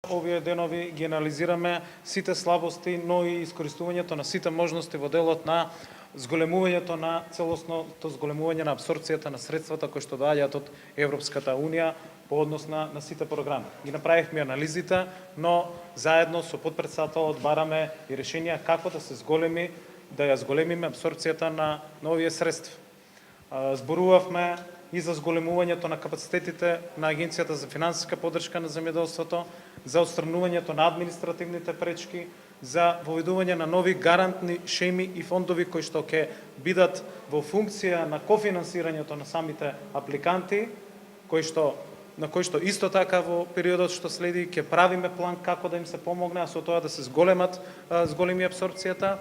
Овие денови ги анализираме сите слабости, но и искористувањето на сите можности во делот на зголемувањето на целосното зголемување на апсорбцијата на средствата кои што доаѓаат од Европската Унија по однос на сите програми. Ги направивме анализите, но заедно со потпредседателот бараме и решенија како да се зголеми, да ја зголемиме апсорбцијата на овие средства. Зборувавме и за зголемувањето на капацитетите на Агенцијата за финансиска поддршка на земјоделството, за отстранувањето на административните пречки, за воведување на нови гарантни шеми и фондови кои што ќе бидат во функција на кофинансирањето на самите апликанти, на кои што исто така во периодот што следи ќе правиме план како да им се помогне, а со тоа да се зголеми апсорбцијата,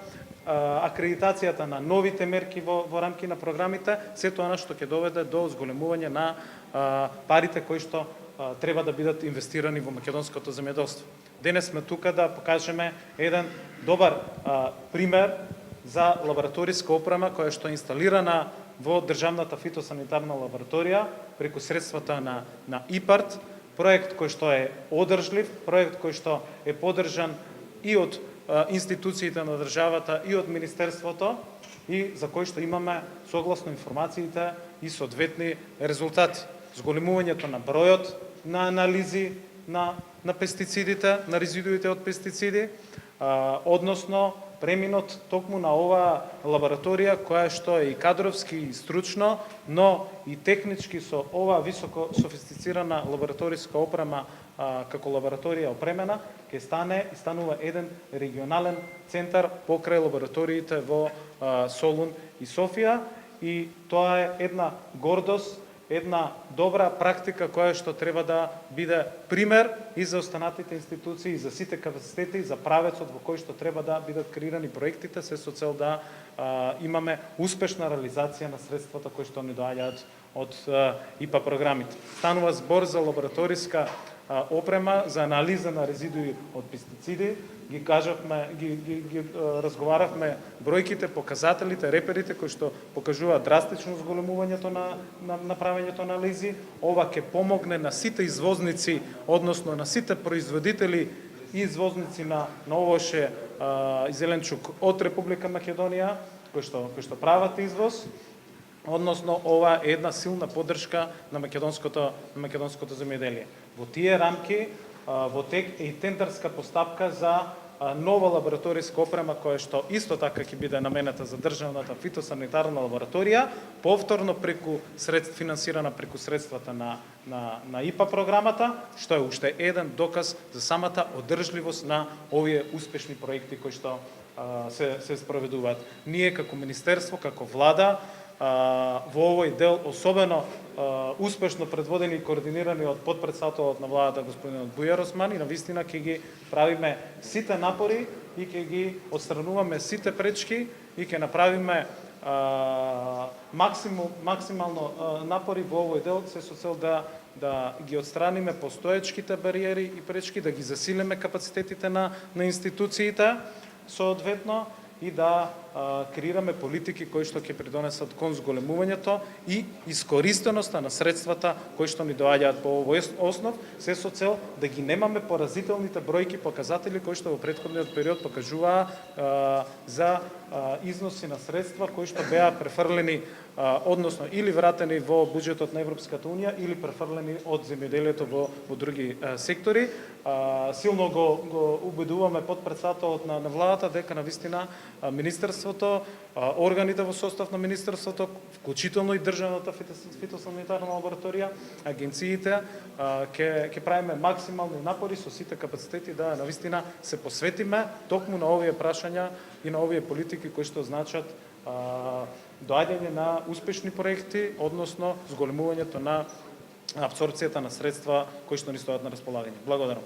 акредитацијата на новите мерки во рамки на програмите, сето она што ќе доведе до зголемување на парите кои што треба да бидат инвестирани во македонското земјоделство. Денес сме тука да покажеме еден добар пример за лабораториска опрема која што е инсталирана во Државната фитосанитарна лабораторија преку средствата на ИПАРД, проект кој што е одржлив, проект кој што е поддржан и од институциите на државата и од Министерството и за кој што имаме согласно информациите и соодветни резултати. Зголемувањето на бројот на анализи на пестицидите, на резидуите од пестициди, односно преминот токму на оваа лабораторија која што е и кадровски и стручно, но и технички со оваа високо софистицирана лабораториска опрема како лабораторија опремена, ќе станува еден регионален центар покрај лабораториите во Солун и Софија, и тоа е една гордост, една добра практика која што треба да биде пример и за останатите институции, и за сите капацитети, и за правецот во кој што треба да бидат креирани проектите, се со цел да имаме успешна реализација на средствата кои што ни доаѓаат од ИПА програмите. Станува збор за лабораториска опрема за анализа на резидуи од пестициди, ги разговаравме бројките, показателите, реперите кои што покажуваат драстично зголемувањето на правењето анализи. Ова ќе помогне на сите извозници, односно на сите производители и извозници на овоше зеленчук од Република Македонија, кои што прават извоз. Односно, ова е една силна поддршка на македонското земјоделие. Во тие рамки, во тек е и тендерска постапка за нова лабораториска опрема, која што исто така ќе биде наменета за Државната фитосанитарна лабораторија, повторно финансирана преку средствата на ИПА програмата, што е уште еден доказ за самата одржливост на овие успешни проекти кои што се спроведуваат. Ние како Министерство, како Влада, во овој дел особено успешно предводени и координирани од потпредседателот на владата господинот Бујар Осман, и навистина ќе ги правиме сите напори и ќе ги отстрануваме сите пречки и ќе направиме максимално напори во овој дел, се со цел да ги отстраниме постоечките бариери и пречки, да ги засилиме капацитетите на институциите соодветно и да креираме политики кои што ќе придонесат кон зголемувањето и искористеноста на средствата кои што ни доаѓаат по овој основ, се со цел да ги немаме поразителните бројки показатели кои што во претходниот период покажуваа за износи на средства кои што беа префрлени, односно или вратени во буџетот на Европската Унија или префрлени од земјоделието во други сектори. Силно го убедуваме потпредседателот на владата дека навистина Министерството, органите во состав на Министерството, вклучително и Државната фитосанитарна лабораторија, агенциите, ќе правиме максимални напори со сите капацитети да навистина се посветиме токму на овие прашања и на овие политики кои што значат доаѓање на успешни проекти, односно зголемувањето на апсорбцијата на средства кои што ни стојат на располагање. Благодарам.